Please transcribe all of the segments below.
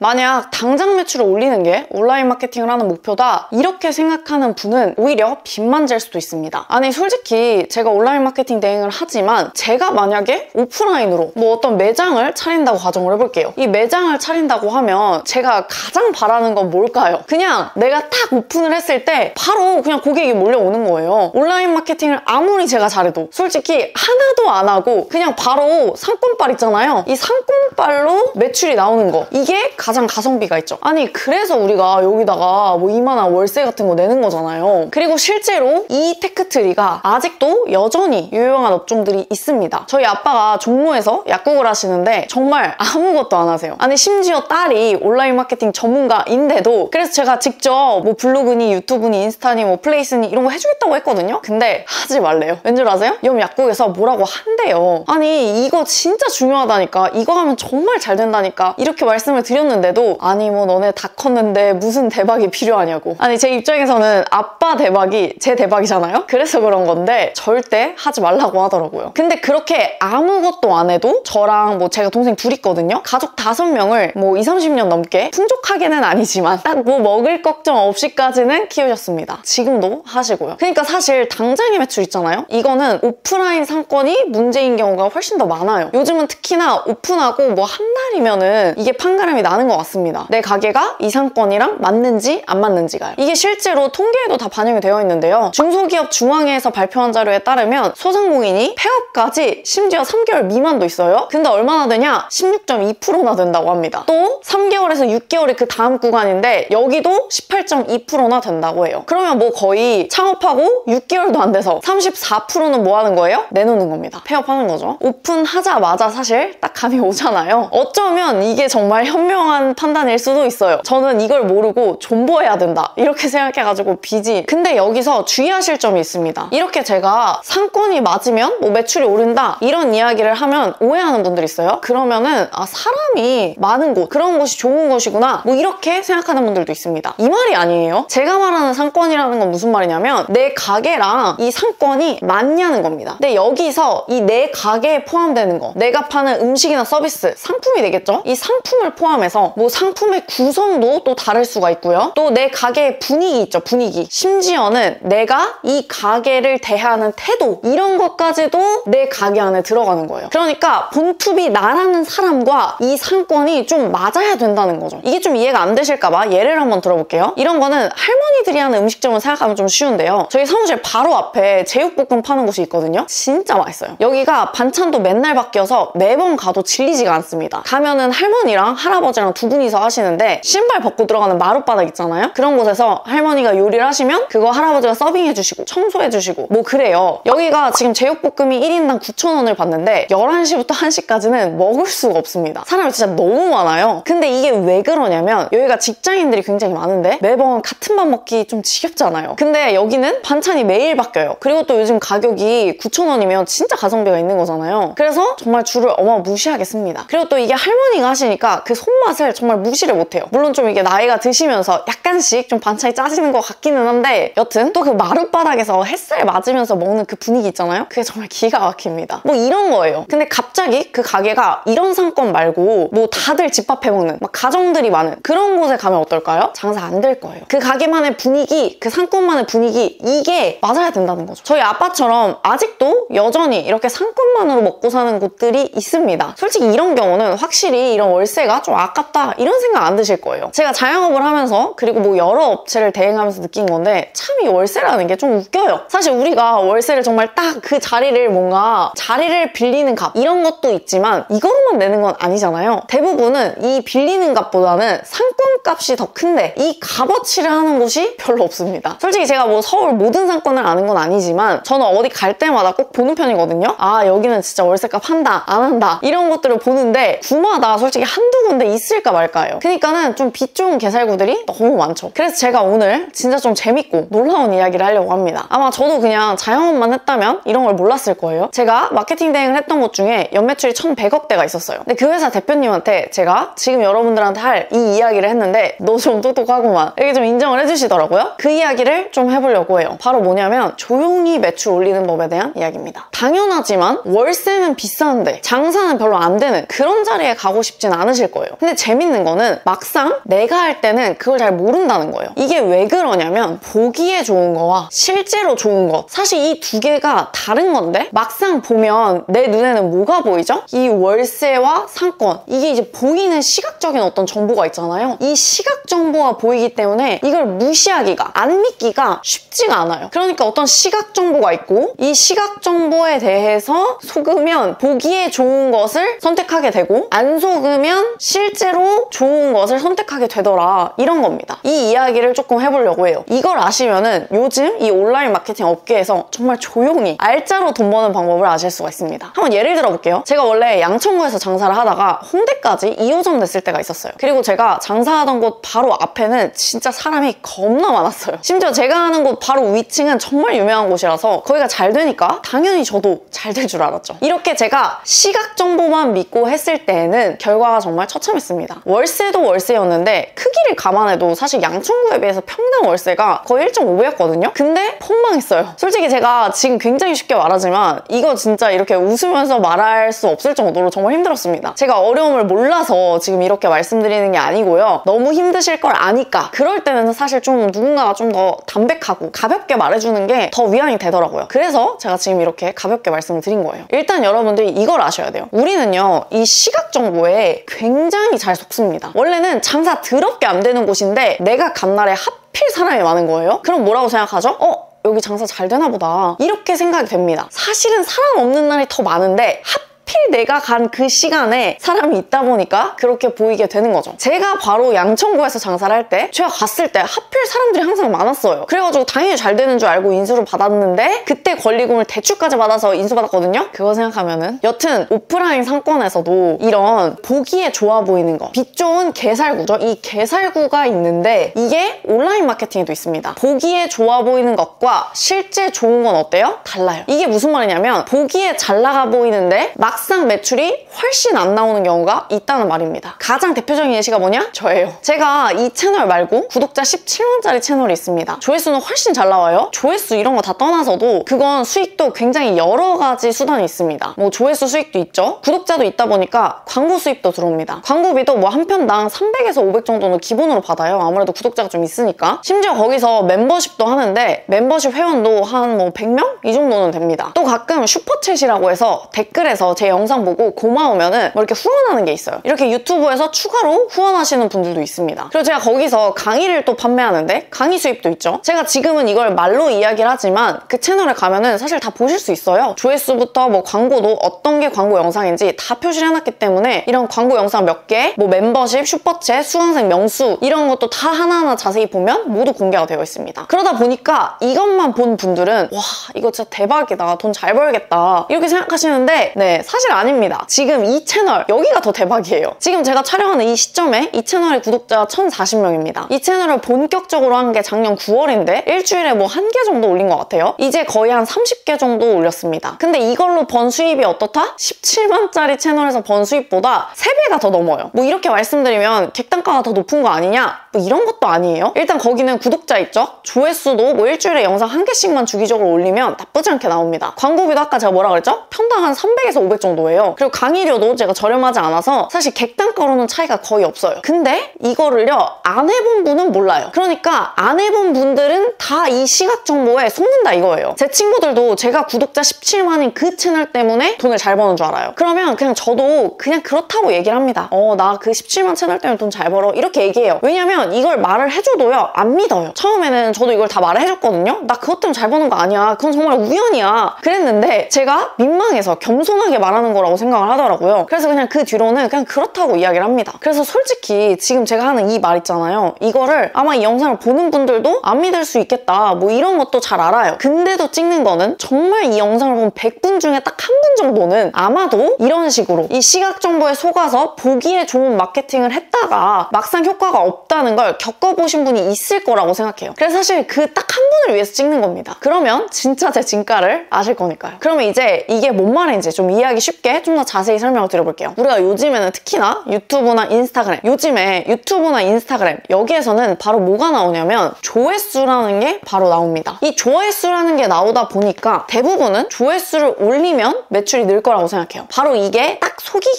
만약 당장 매출을 올리는 게 온라인 마케팅을 하는 목표다 이렇게 생각하는 분은 오히려 빚만 질 수도 있습니다. 아니 솔직히 제가 온라인 마케팅 대행을 하지만 제가 만약에 오프라인으로 뭐 어떤 매장을 차린다고 가정을 해볼게요. 이 매장을 차린다고 하면 제가 가장 바라는 건 뭘까요? 그냥 내가 딱 오픈을 했을 때 바로 그냥 고객이 몰려오는 거예요. 온라인 마케팅을 아무리 제가 잘해도 솔직히 하나도 안 하고 그냥 바로 상권빨 있잖아요. 이 상권빨로 매출이 나오는 거, 이게 가장 가성비가 있죠. 아니 그래서 우리가 여기다가 뭐 이만한 월세 같은 거 내는 거잖아요. 그리고 실제로 이 테크트리가 아직도 여전히 유용한 업종들이 있습니다. 저희 아빠가 종로에서 약국을 하시는데 정말 아무것도 안 하세요. 아니 심지어 딸이 온라인 마케팅 전문가인데도, 그래서 제가 직접 뭐 블로그니 유튜브니 인스타니 뭐 플레이스니 이런 거 해주겠다고 했거든요. 근데 하지 말래요. 왠 줄 아세요? 옆 약국에서 뭐라고 한대요. 아니 이거 진짜 중요하다니까, 이거 하면 정말 잘 된다니까 이렇게 말씀을 드렸는데도 아니 뭐 너네 다 컸는데 무슨 대박이 필요하냐고. 아니 제 입장에서는 아빠 대박이 제 대박이잖아요. 그래서 그런 건데 절대 하지 말라고 하더라고요. 근데 그렇게 아무것도 안 해도 저랑 뭐 제가 동생 둘 있거든요. 가족 5명을 뭐 20, 30년 넘게 풍족하게는 아니지만 딱 뭐 먹을 걱정 없이까지는 키우셨습니다. 지금도 하시고요. 그러니까 사실 당장의 매출 있잖아요. 이거는 오프라인 상권이 문제인 경우가 훨씬 더 많아요. 요즘은 특히나 오픈하고 뭐 한 달이면은 이게 판가름이 나는 것 같습니다. 내 가게가 이 상권이랑 맞는지 안 맞는지가요. 이게 실제로 통계에도 다 반영이 되어 있는데요. 중소기업 중앙회에서 발표한 자료에 따르면 소상공인이 폐업까지 심지어 3개월 미만도 있어요. 근데 얼마나 되냐? 16.2%나 된다고 합니다. 또 3개월에서 6개월이 그 다음 구간인데 여기도 18.2%나 된다고 해요. 그러면 뭐 거의 창업하고 6개월도 안 돼서 34%는 뭐 하는 거예요? 내놓는 겁니다. 폐업하는 거죠. 오픈하자마자 사실 딱 감이 오잖아요. 어쩌면 이게 정말 현명한 판단일 수도 있어요. 저는 이걸 모르고 존버해야 된다 이렇게 생각해가지고 빚이. 근데 여기서 주의하실 점이 있습니다. 이렇게 제가 상권이 맞으면 뭐 매출이 오른다 이런 이야기를 하면 오해하는 분들이 있어요. 그러면은 아 사람이 많은 곳 그런 곳이 좋은 곳이구나 뭐 이렇게 생각하는 분들도 있습니다. 이 말이 아니에요. 제가 말하는 상권이라는 건 무슨 말이냐면 내 가게랑 이 상권이 맞냐는 겁니다. 근데 여기서 이 내 가게에 포함되는 거, 내가 파는 음식이나 서비스, 상품이 되겠죠? 이 상품을 포함해서 뭐 상품의 구성도 또 다를 수가 있고요. 또 내 가게의 분위기 있죠, 분위기. 심지어는 내가 이 가게를 대하는 태도, 이런 것까지도 내 가게 안에 들어가는 거예요. 그러니까 본투비 나라는 사람과 이 상권이 좀 맞아야 된다는 거죠. 이게 좀 이해가 안 되실까봐 예를 한번 들어볼게요. 이런 거는 할머니들이 하는 음식점을 생각하면 좀 쉬운데요. 저희 사무실 바로 앞에 제육볶음 파는 곳이 있거든요. 진짜 맛있어요. 여기가 반찬도 맨날 바뀌어서 매번 가도 질리지가 않습니다. 가면은 할머니랑 할아버지랑 두 분이서 하시는데 신발 벗고 들어가는 마룻바닥 있잖아요. 그런 곳에서 할머니가 요리를 하시면 그거 할아버지가 서빙해주시고 청소해주시고 뭐 그래요. 여기가 지금 제육볶음이 1인당 9,000원을 받는데 11시부터 1시까지는 먹을 수가 없습니다. 사람이 진짜 너무 많아요. 근데 이게 왜 그러냐면 여기가 직장인들이 굉장히 많은데 매번 같은 밥 먹기 좀 지겹잖아요. 근데 여기는 반찬이 매일 바뀌어요. 그리고 또 요즘 가격이 9,000원이면 진짜 가성비가 있는 거잖아요. 그래서 정말 줄을 어마무시하게 씁니다. 그리고 또 이게 할머니가 하시니까 그 손맛을 정말 무시를 못해요. 물론 좀 이게 나이가 드시면서 약간씩 좀 반찬이 짜지는 것 같기는 한데 여튼 또 그 마룻바닥에서 햇살 맞으면서 먹는 그 분위기 있잖아요. 그게 정말 기가 막힙니다. 뭐 이런 거예요. 근데 갑자기 그 가게가 이런 상권 말고 뭐 다들 집합해 먹는 막 가정들이 많은 그런 곳에 가면 어떨까요? 장사 안 될 거예요. 그 가게만의 분위기, 그 상권만의 분위기, 이게 맞아야 된다는 거죠. 저희 아빠처럼 아직도 여전히 이렇게 상권만으로 먹고 사는 곳들이 있습니다. 솔직히 이런 경우는 확실히 이런 월세가 좀 아깝다 이런 생각 안 드실 거예요. 제가 자영업을 하면서 그리고 뭐 여러 업체를 대행하면서 느낀 건데 참 이 월세라는 게 좀 웃겨요. 사실 우리가 월세를 정말 딱 그 자리를 뭔가 자리를 빌리는 값 이런 것도 있지만 이거로만 내는 건 아니잖아요. 대부분은 이 빌리는 값보다는 상권값이 더 큰데 이 값어치를 하는 곳이 별로 없습니다. 솔직히 제가 뭐 서울 모든 상권을 아는 건 아니지만 저는 어디 갈 때마다 꼭 보는 편이거든요. 아 여기는 진짜 월세값 한다 안 한다 이런 것들을 보는데 구마다 솔직히 한두 군데 있을까 말까요. 그러니까는 좀 빛 좋은 개살구들이 너무 많죠. 그래서 제가 오늘 진짜 좀 재밌고 놀라운 이야기를 하려고 합니다. 아마 저도 그냥 자영업만 했다면 이런 걸 몰랐을 거예요. 제가 마케팅 대행을 했던 곳 중에 연매출이 1,100억대가 있었어요. 근데 그 회사 대표님한테 제가 지금 여러분들한테 할 이 이야기를 했는데 너 좀 똑똑하구만 이렇게 좀 인정을 해주시더라고요. 그 이야기를 좀 해보려고 해요. 바로 뭐냐면 조용히 매출 올리는 법에 대한 이야기입니다. 당연하지만 월세는 비싼데 장사는 별로 안 되는 그런 자리에 가고 싶진 않으실 거예요. 근데 재밌는 거는 막상 내가 할 때는 그걸 잘 모른다는 거예요. 이게 왜 그러냐면 보기에 좋은 거와 실제로 좋은 것, 사실 이 두 개가 다른 건데 막상 보면 내 눈에는 뭐가 보이죠? 이 월세와 상권, 이게 이제 보이는 시각적인 어떤 정보가 있잖아요. 이 시각 정보가 보이기 때문에 이걸 무시하기가, 안 믿기가 쉽지가 않아요. 그러니까 어떤 시각 정보가 있고 이 시각 정보에 대해서 속으면 보기에 좋은 것을 선택하게 되고 안 속으면 실제로 좋은 것을 선택하게 되더라, 이런 겁니다. 이 이야기를 조금 해보려고 해요. 이걸 아시면은 요즘 이 온라인 마케팅 업계에서 정말 조용히 알짜로 돈 버는 방법을 아실 수가 있습니다. 한번 예를 들어볼게요. 제가 원래 양천구에서 장사를 하다가 홍대까지 2호점 냈을 때가 있었어요. 그리고 제가 장사하던 곳 바로 앞에는 진짜 사람이 겁나 많았어요. 심지어 제가 하는 곳 바로 위층은 정말 유명한 곳이라서 거기가 잘 되니까 당연히 저도 잘 될 줄 알았죠. 이렇게 제가 시각 정보만 믿고 했을 때에는 결과가 정말 처참했습니다. 월세도 월세였는데 크기를 감안해도 사실 양천구에 비해서 평당 월세가 거의 1.5배였거든요. 근데 폭망했어요. 솔직히 제가 지금 굉장히 쉽게 말하지만 이거 진짜 이렇게 웃으면서 말할 수 없을 정도로 정말 힘들었습니다. 제가 어려움을 몰라서 지금 이렇게 말씀드리는 게 아니고요. 너무 힘드실 걸 아니까 그럴 때는 사실 좀 누군가가 좀 더 담백하고 가볍게 말해주는 게 더 위안이 되더라고요. 그래서 제가 지금 이렇게 가볍게 말씀을 드린 거예요. 일단 여러분들이 이걸 아셔야 돼요. 우리는요, 이 시각 정보에 굉장히 잘 속습니다. 원래는 장사 더럽게 안 되는 곳인데 내가 간 날에 하필 사람이 많은 거예요. 그럼 뭐라고 생각하죠? 여기 장사 잘 되나 보다, 이렇게 생각이 됩니다. 사실은 사람 없는 날이 더 많은데 하필 내가 간 그 시간에 사람이 있다 보니까 그렇게 보이게 되는 거죠. 제가 바로 양천구에서 장사를 할 때 제가 갔을 때 하필 사람들이 항상 많았어요. 그래가지고 당연히 잘 되는 줄 알고 인수를 받았는데 그때 권리금을 대출까지 받아서 인수받았거든요. 그거 생각하면은 여튼 오프라인 상권에서도 이런 보기에 좋아 보이는 거, 빛 좋은 개살구죠. 이 개살구가 있는데 이게 온라인 마케팅에도 있습니다. 보기에 좋아 보이는 것과 실제 좋은 건 어때요? 달라요. 이게 무슨 말이냐면 보기에 잘 나가 보이는데 막상 매출이 훨씬 안 나오는 경우가 있다는 말입니다. 가장 대표적인 예시가 뭐냐? 저예요. 제가 이 채널 말고 구독자 17만짜리 채널이 있습니다. 조회수는 훨씬 잘 나와요. 조회수 이런 거 다 떠나서도 그건 수익도 굉장히 여러 가지 수단이 있습니다. 뭐 조회수 수익도 있죠. 구독자도 있다 보니까 광고 수입도 들어옵니다. 광고비도 뭐 한 편당 300에서 500 정도는 기본으로 받아요. 아무래도 구독자가 좀 있으니까. 심지어 거기서 멤버십도 하는데 멤버십 회원도 한 뭐 100명? 이 정도는 됩니다. 또 가끔 슈퍼챗이라고 해서 댓글에서 제 영상 보고 고마우면은 뭐 이렇게 후원하는 게 있어요. 이렇게 유튜브에서 추가로 후원하시는 분들도 있습니다. 그리고 제가 거기서 강의를 또 판매하는데 강의 수입도 있죠. 제가 지금은 이걸 말로 이야기를 하지만 그 채널에 가면은 사실 다 보실 수 있어요. 조회수부터 뭐 광고도 어떤 게 광고 영상인지 다 표시를 해놨기 때문에 이런 광고 영상 몇 개, 뭐 멤버십, 슈퍼챗, 수강생 명수 이런 것도 다 하나하나 자세히 보면 모두 공개가 되어 있습니다. 그러다 보니까 이것만 본 분들은 와, 이거 진짜 대박이다, 돈 잘 벌겠다 이렇게 생각하시는데 네, 사실 아닙니다. 지금 이 채널 여기가 더 대박이에요. 지금 제가 촬영하는 이 시점에 이 채널의 구독자가 1040명입니다. 이 채널을 본격적으로 한 게 작년 9월인데 일주일에 뭐 한 개 정도 올린 것 같아요. 이제 거의 한 30개 정도 올렸습니다. 근데 이걸로 번 수입이 어떻다? 17만짜리 채널에서 번 수입보다 3배가 더 넘어요. 뭐 이렇게 말씀드리면 객단가가 더 높은 거 아니냐? 뭐 이런 것도 아니에요. 일단 거기는 구독자 있죠? 조회수도 뭐 일주일에 영상 한 개씩만 주기적으로 올리면 나쁘지 않게 나옵니다. 광고비도 아까 제가 뭐라 그랬죠? 편당 한 300에서 500 정도예요. 그리고 강의료도 제가 저렴하지 않아서 사실 객단가로는 차이가 거의 없어요. 근데 이거를요, 안 해본 분은 몰라요. 그러니까 안 해본 분들은 다 이 시각 정보에 속는다 이거예요. 제 친구들도 제가 구독자 17만인 그 채널 때문에 돈을 잘 버는 줄 알아요. 그러면 그냥 저도 그냥 그렇다고 얘기를 합니다. 나 그 17만 채널 때문에 돈 잘 벌어 이렇게 얘기해요. 왜냐면 이걸 말을 해줘도요, 안 믿어요. 처음에는 저도 이걸 다 말을 해줬거든요. 나 그것 때문에 잘 버는 거 아니야, 그건 정말 우연이야 그랬는데 제가 민망해서 겸손하게 말하는 거라고 생각을 하더라고요. 그래서 그냥 그 뒤로는 그냥 그렇다고 이야기를 합니다. 그래서 솔직히 지금 제가 하는 이 말 있잖아요, 이거를 아마 이 영상을 보는 분들도 안 믿을 수 있겠다 뭐 이런 것도 잘 알아요. 근데도 찍는 거는 정말 이 영상을 본 100분 중에 딱 한 분 정도는 아마도 이런 식으로 이 시각 정보에 속아서 보기에 좋은 마케팅을 했다가 막상 효과가 없다는 걸 겪어보신 분이 있을 거라고 생각해요. 그래서 사실 그 딱 한 분을 위해서 찍는 겁니다. 그러면 진짜 제 진가를 아실 거니까요. 그러면 이제 이게 뭔 말인지 좀 이해하기 쉽게 좀 더 자세히 설명을 드려볼게요. 우리가 요즘에는 특히나 유튜브나 인스타그램, 요즘에 유튜브나 인스타그램 여기에서는 바로 뭐가 나오냐면 조회수라는 게 바로 나옵니다. 이 조회수라는 게 나오다 보니까 대부분은 조회수를 올리면 매출이 늘 거라고 생각해요. 바로 이게 딱 속기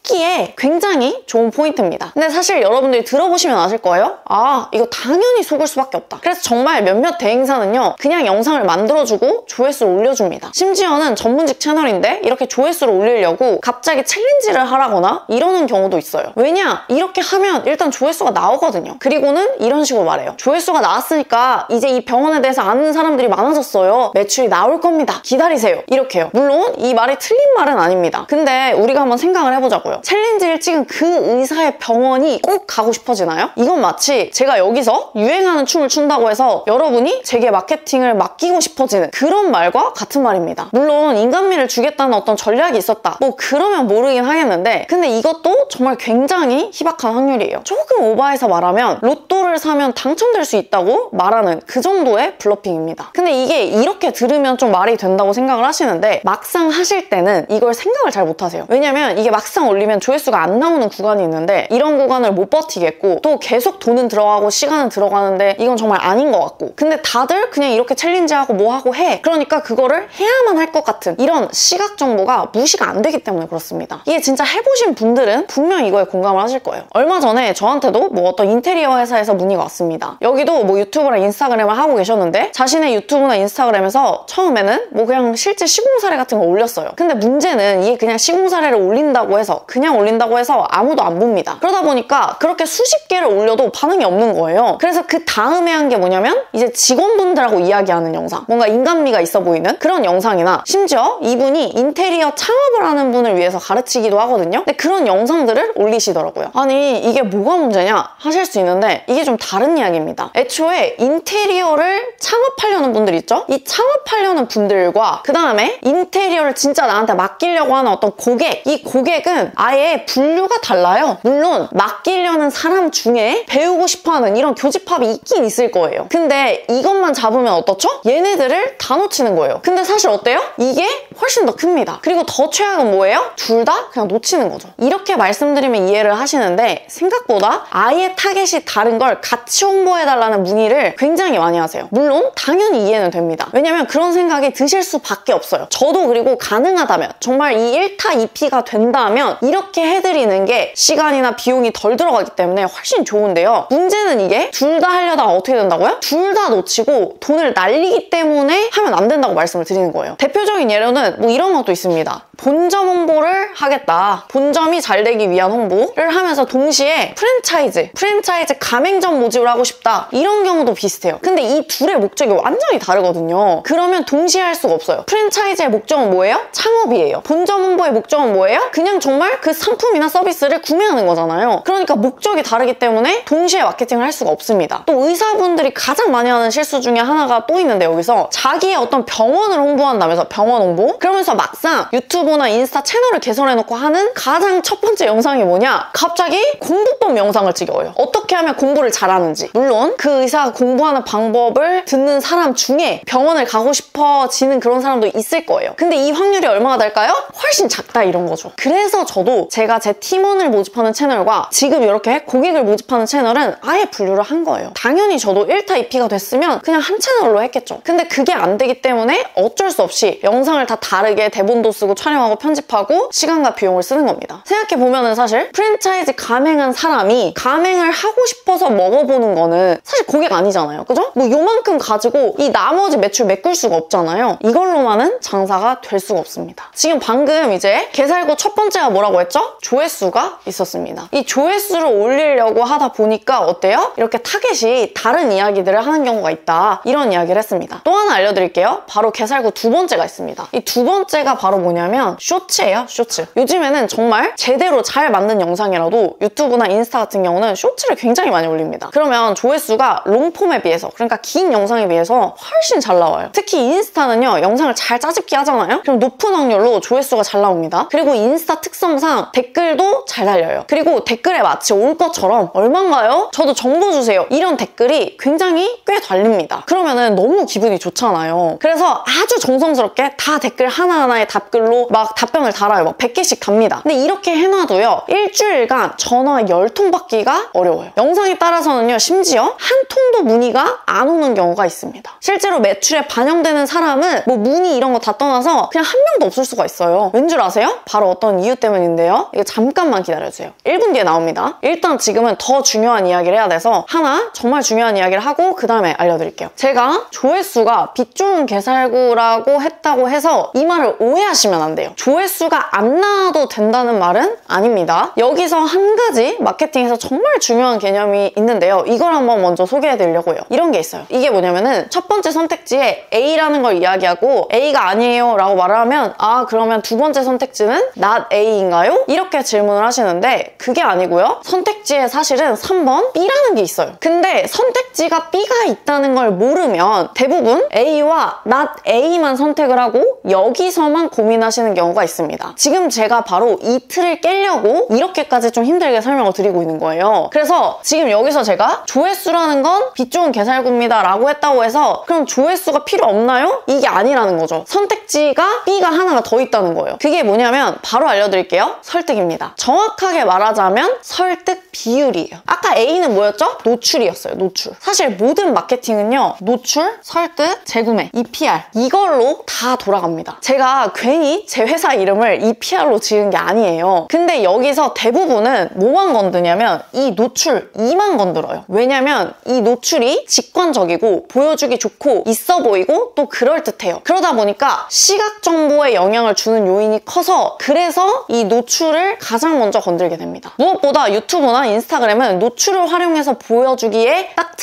찾기에 굉장히 좋은 포인트입니다. 근데 사실 여러분들이 들어보시면 아실 거예요. 아, 이거 당연히 속을 수밖에 없다. 그래서 정말 몇몇 대행사는요, 그냥 영상을 만들어주고 조회수를 올려줍니다. 심지어는 전문직 채널인데 이렇게 조회수를 올리려고 갑자기 챌린지를 하라거나 이러는 경우도 있어요. 왜냐? 이렇게 하면 일단 조회수가 나오거든요. 그리고는 이런 식으로 말해요. 조회수가 나왔으니까 이제 이 병원에 대해서 아는 사람들이 많아졌어요. 매출이 나올 겁니다. 기다리세요. 이렇게 해요. 물론 이 말이 틀린 말은 아닙니다. 근데 우리가 한번 생각을 해보자고요. 챌린지를 찍은 그 의사의 병원이 꼭 가고 싶어지나요? 이건 마치 제가 여기서 유행하는 춤을 춘다고 해서 여러분이 제게 마케팅을 맡기고 싶어지는 그런 말과 같은 말입니다. 물론 인간미를 주겠다는 어떤 전략이 있었다. 뭐 그러면 모르긴 하겠는데, 근데 이것도 정말 굉장히 희박한 확률이에요. 조금 오버해서 말하면 로또를 사면 당첨될 수 있다고 말하는 그 정도의 블러핑입니다. 근데 이게 이렇게 들으면 좀 말이 된다고 생각을 하시는데 막상 하실 때는 이걸 생각을 잘 못하세요. 왜냐면 이게 막상 올리면 조회수가 안 나오는 구간이 있는데 이런 구간을 못 버티겠고 또 계속 돈은 들어가고 시간은 들어가는데 이건 정말 아닌 것 같고, 근데 다들 그냥 이렇게 챌린지하고 뭐하고 해. 그러니까 그거를 해야만 할 것 같은 이런 시각 정보가 무시가 안 되기 때문에 그렇습니다. 이게 진짜 해보신 분들은 분명 이거에 공감을 하실 거예요. 얼마 전에 저한테도 뭐 어떤 인테리어 회사에서 문의가 왔습니다. 여기도 뭐 유튜브랑 인스타그램을 하고 계셨는데 자신의 유튜브나 인스타그램에서 처음에는 뭐 그냥 실제 시공 사례 같은 거 올렸어요. 근데 문제는 이게 그냥 시공 사례를 올린다고 해서 그냥 올린다고 해서 아무도 안 봅니다. 그러다 보니까 그렇게 수십 개를 올려도 반응이 없는 거예요. 그래서 그 다음에 한 게 뭐냐면 이제 직원분들하고 이야기하는 영상, 뭔가 인간미가 있어 보이는 그런 영상이나 심지어 이분이 인테리어 창업을 하는 분을 위해서 가르치기도 하거든요. 근데 그런 영상들을 올리시더라고요. 아니 이게 뭐가 문제냐 하실 수 있는데 이게 좀 다른 이야기입니다. 애초에 인테리어를 창업하려는 분들 있죠? 이 창업하려는 분들과 그 다음에 인테리어를 진짜 나한테 맡기려고 하는 어떤 고객, 이 고객은 아예 분류가 달라요. 물론 맡기려는 사람 중에 배우고 싶어하는 이런 교집합이 있긴 있을 거예요. 근데 이것만 잡으면 어떻죠? 얘네들을 다 놓치는 거예요. 근데 사실 어때요? 이게 훨씬 더 큽니다. 그리고 더 최악은 뭐예요? 둘 다 그냥 놓치는 거죠. 이렇게 말씀드리면 이해를 하시는데 생각보다 아예 타겟이 다른 걸 같이 홍보해달라는 문의를 굉장히 많이 하세요. 물론 당연히 이해는 됩니다. 왜냐면 그런 생각이 드실 수밖에 없어요. 저도 그리고 가능하다면 정말 이 1타 2피가 된다면 이렇게 해드리는 게 시간이나 비용이 덜 들어가기 때문에 훨씬 좋은데요. 문제는 이게 둘 다 하려다가 어떻게 된다고요? 둘 다 놓치고 돈을 날리기 때문에 하면 안 된다고 말씀을 드리는 거예요. 대표적인 예로는 뭐 이런 것도 있습니다. 본점 홍보를 하겠다. 본점이 잘 되기 위한 홍보를 하면서 동시에 프랜차이즈 가맹점 모집을 하고 싶다. 이런 경우도 비슷해요. 근데 이 둘의 목적이 완전히 다르거든요. 그러면 동시에 할 수가 없어요. 프랜차이즈의 목적은 뭐예요? 창업이에요. 본점 홍보의 목적은 뭐예요? 그냥 정말 그 상품이나 서비스를 구매하는 거잖아요. 그러니까 목적이 다르기 때문에 동시에 마케팅을 할 수가 없습니다. 또 의사분들이 가장 많이 하는 실수 중에 하나가 또 있는데 여기서 자기의 어떤 병원을 홍보한다면서 병원 홍보? 그러면서 막상 유튜브나 인스타 채널을 개설해놓고 하는 가장 첫 번째 영상이 뭐냐? 갑자기 공부법 영상을 찍어요. 어떻게 하면 공부를 잘하는지. 물론 그 의사가 공부하는 방법을 듣는 사람 중에 병원을 가고 싶어지는 그런 사람도 있을 거예요. 근데 이 확률이 얼마나 될까요? 훨씬 작다 이런 거죠. 그래서 저도 제가 제 팀원을 모집하는 채널과 지금 이렇게 고객을 모집하는 채널은 아예 분류를 한 거예요. 당연히 저도 1타 2피가 됐으면 그냥 한 채널로 했겠죠. 근데 그게 안 되기 때문에 어쩔 수 없이 영상을 다 다르게 대본도 쓰고 촬영하고 편집하고 시간과 비용을 쓰는 겁니다. 생각해보면은 사실 프랜차이즈 가맹한 사람이 가맹을 하고 싶어서 먹어보는 거는 사실 고객 아니잖아요. 그죠? 뭐 요만큼 가지고 이 나머지 매출 메꿀 수가 없잖아요. 이걸로만은 장사가 될 수가 없습니다. 지금 방금 이제 개살구 첫 번째가 뭐라고 했죠? 조회수가 있었습니다. 이 조회수를 올리려고 하다 보니까 어때요? 이렇게 타겟이 다른 이야기들을 하는 경우가 있다. 이런 이야기를 했습니다. 또 하나 알려드릴게요. 바로 개살구 두 번째가 있습니다. 이 두 번째가 바로 뭐냐면 쇼츠예요. 쇼츠. 요즘에는 정말 제대로 잘 만든 영상이라도 유튜브나 인스타 같은 경우는 쇼츠를 굉장히 많이 올립니다. 그러면 조회수가 롱폼에 비해서, 그러니까 긴 영상에 비해서 훨씬 잘 나와요. 특히 인스타는요, 영상을 잘 짜집기 하잖아요? 그럼 높은 확률로 조회수가 잘 나옵니다. 그리고 인스타 특성상 댓글도 잘 달려요. 그리고 댓글에 마치 올 것처럼 얼마인가요? 저도 정보 주세요. 이런 댓글이 굉장히 꽤 달립니다. 그러면은 너무 기분이 좋잖아요. 그래서 아주 정성스럽게 다 댓글 하나하나의 답글로 막 답변을 달아요. 막 100개씩 답니다. 근데 이렇게 해놔도요, 일주일간 전화 10통 받기가 어려워요. 영상에 따라서는요, 심지어 한 통도 문의가 안 오는 경우가 있습니다. 실제로 매출에 반영되는 사람은 뭐 문의 이런 거 다 떠나서 그냥 한 명도 없을 수가 있어요. 왠 줄 아세요? 바로 어떤 이유 때문인데요. 이거 잠깐만 기다려주세요. 1분 뒤에 나옵니다. 일단 지금은 더 중요한 이야기를 해야 돼서 하나 정말 중요한 이야기를 하고 그 다음에 알려드릴게요. 제가 조회수가 빛 좋은 게살구라고 했다고 해서 이 말을 오해하시면 안 돼요. 조회수가 안 나와도 된다는 말은 아닙니다. 여기서 한 가지 마케팅에서 정말 중요한 개념이 있는데요. 이걸 한번 먼저 소개해드리려고 해요. 이런 게 있어요. 이게 뭐냐면은 첫 번째 선택지에 A라는 걸 이야기하고 A가 아니에요 라고 말을 하면 아 그러면 두 번째 선택지는 not A인가요? 이렇게 질문을 하시는데 그게 아니고요. 선택지에 사실은 3번 B라는 게 있어요. 근데 선택지가 B가 있다는 걸 모르면 대부분 A와 not A만 선택을 하고 여기서만 고민하시는 경우가 있습니다. 지금 제가 바로 이 틀을 깨려고 이렇게까지 좀 힘들게 설명을 드리고 있는 거예요. 그래서 지금 여기서 제가 조회수라는 건 빛 좋은 게살구입니다 라고 했다고 해서 그럼 조회수가 필요 없나요? 이게 아니라는 거죠. 선택지가 B가 하나가 더 있다는 거예요. 그게 뭐냐면 바로 알려드릴게요. 설득입니다. 정확하게 말하자면 설득 비율이에요. 아까 A는 뭐였죠? 노출이었어요. 노출. 사실 모든 마케팅은요. 노출, 설득, 재구매, EPR 이걸로 다 돌아갑니다. 제가 괜히 제 회사 이름을 EPR로 지은 게 아니에요. 근데 여기서 대부분은 뭐만 건드냐면 이 노출 2만 건드려요. 왜냐면 이 노출이 직관적이고 보여주기 좋고 있어 보이고 또 그럴듯해요. 그러다 보니까 시각 정보에 영향을 주는 요인이 커서 그래서 이 노출을 가장 먼저 건들게 됩니다. 무엇보다 유튜브나 인스타그램은 노출을 활용해서 보여주기에 딱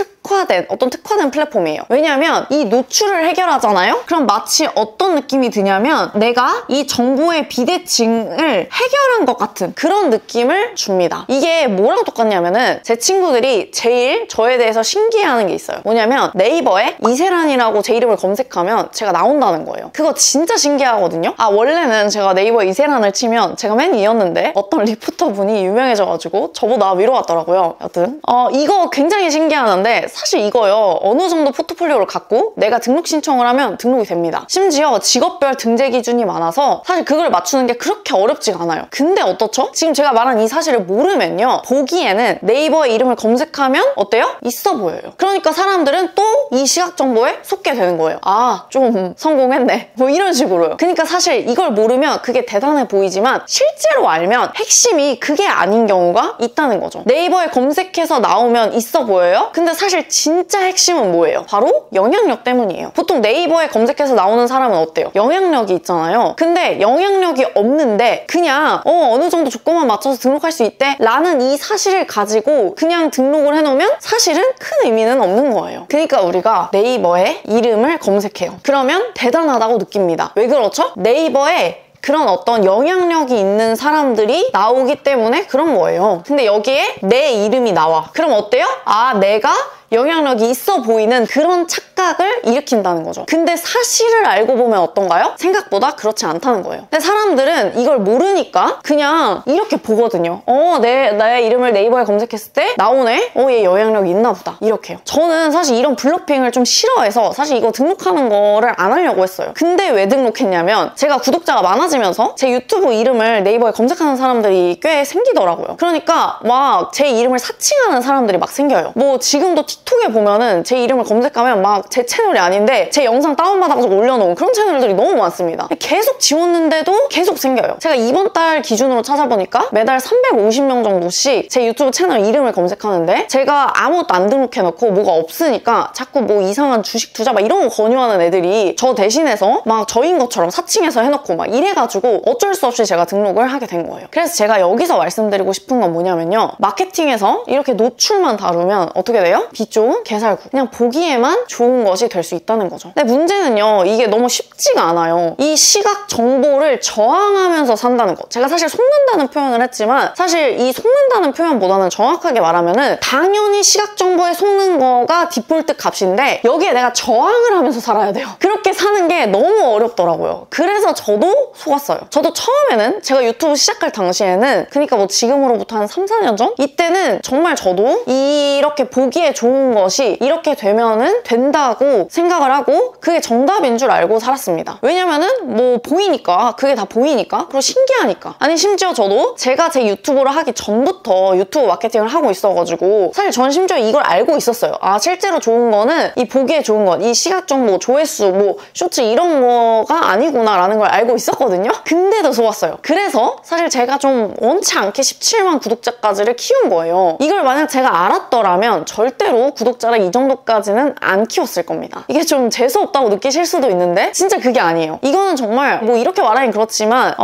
특화된 플랫폼이에요. 왜냐하면 이 노출을 해결하잖아요? 그럼 마치 어떤 느낌이 드냐면 내가 이 정보의 비대칭을 해결한 것 같은 그런 느낌을 줍니다. 이게 뭐랑 똑같냐면은 제 친구들이 제일 저에 대해서 신기해하는 게 있어요. 뭐냐면 네이버에 이세란이라고 제 이름을 검색하면 제가 나온다는 거예요. 그거 진짜 신기하거든요? 아 원래는 제가 네이버에 이세란을 치면 제가 맨 위였는데 어떤 리포터분이 유명해져가지고 저보다 위로 왔더라고요. 여튼 이거 굉장히 신기하는데 사실 이거요. 어느 정도 포트폴리오를 갖고 내가 등록 신청을 하면 등록이 됩니다. 심지어 직업별 등재 기준이 많아서 사실 그걸 맞추는 게 그렇게 어렵지가 않아요. 근데 어떻죠? 지금 제가 말한 이 사실을 모르면요. 보기에는 네이버에 이름을 검색하면 어때요? 있어 보여요. 그러니까 사람들은 또 이 시각 정보에 속게 되는 거예요. 아, 좀 성공했네. 뭐 이런 식으로요. 그러니까 사실 이걸 모르면 그게 대단해 보이지만 실제로 알면 핵심이 그게 아닌 경우가 있다는 거죠. 네이버에 검색해서 나오면 있어 보여요? 근데 사실 진짜 핵심은 뭐예요? 바로 영향력 때문이에요. 보통 네이버에 검색해서 나오는 사람은 어때요? 영향력이 있잖아요. 근데 영향력이 없는데 그냥 어느 정도 조건만 맞춰서 등록할 수 있대 라는 이 사실을 가지고 그냥 등록을 해놓으면 사실은 큰 의미는 없는 거예요. 그러니까 우리가 네이버에 이름을 검색해요. 그러면 대단하다고 느낍니다. 왜 그렇죠? 네이버에 그런 어떤 영향력이 있는 사람들이 나오기 때문에 그런 거예요. 근데 여기에 내 이름이 나와. 그럼 어때요? 아, 내가 영향력이 있어 보이는 그런 착각을 일으킨다는 거죠. 근데 사실을 알고 보면 어떤가요? 생각보다 그렇지 않다는 거예요. 근데 사람들은 이걸 모르니까 그냥 이렇게 보거든요. 내 이름을 네이버에 검색했을 때 나오네? 얘 영향력이 있나 보다. 이렇게요. 저는 사실 이런 블로핑을 좀 싫어해서 사실 이거 등록하는 거를 안 하려고 했어요. 근데 왜 등록했냐면 제가 구독자가 많아지면서 제 유튜브 이름을 네이버에 검색하는 사람들이 꽤 생기더라고요. 그러니까 막 제 이름을 사칭하는 사람들이 막 생겨요. 뭐 지금도 틱톡에 보면은 제 이름을 검색하면 막 제 채널이 아닌데 제 영상 다운받아가지고 올려놓은 그런 채널들이 너무 많습니다. 계속 지웠는데도 계속 생겨요. 제가 이번 달 기준으로 찾아보니까 매달 350명 정도씩 제 유튜브 채널 이름을 검색하는데 제가 아무것도 안 등록해놓고 뭐가 없으니까 자꾸 뭐 이상한 주식 투자 막 이런 거 권유하는 애들이 저 대신해서 막 저인 것처럼 사칭해서 해놓고 막 이래가지고 어쩔 수 없이 제가 등록을 하게 된 거예요. 그래서 제가 여기서 말씀드리고 싶은 건 뭐냐면요. 마케팅에서 이렇게 노출만 다루면 어떻게 돼요? 빛 좋은 게살구. 그냥 보기에만 좋은 것이 될 수 있다는 거죠. 근데 문제는요. 이게 너무 쉽지가 않아요. 이 시각 정보를 저항하면서 산다는 거. 제가 사실 속는다는 표현을 했지만 사실 이 속는다는 표현보다는 정확하게 말하면은 당연히 시각 정보에 속는 거가 디폴트 값인데 여기에 내가 저항을 하면서 살아야 돼요. 그렇게 사는 게 너무 어렵더라고요. 그래서 저도 속았어요. 저도 처음에는 제가 유튜브 시작할 당시에는 그러니까 뭐 지금으로부터 한 3, 4년 전? 이때는 정말 저도 이렇게 보기에 좋은 것이 이렇게 되면은 된다 맞다고 생각을 하고 그게 정답인 줄 알고 살았습니다. 왜냐면은 뭐 보이니까, 그게 다 보이니까, 그리고 신기하니까. 아니 심지어 저도 제가 제 유튜브를 하기 전부터 유튜브 마케팅을 하고 있어가지고 사실 전 심지어 이걸 알고 있었어요. 아, 실제로 좋은 거는 이 보기에 좋은 것, 이 시각 정보, 조회수, 뭐 쇼츠 이런 거가 아니구나 라는 걸 알고 있었거든요. 근데도 좋았어요. 그래서 사실 제가 좀 원치 않게 17만 구독자까지를 키운 거예요. 이걸 만약 제가 알았더라면 절대로 구독자를 이 정도까지는 안 키웠을 겁니다. 이게 좀 재수없다고 느끼실 수도 있는데 진짜 그게 아니에요. 이거는 정말 뭐 이렇게 말하긴 그렇지만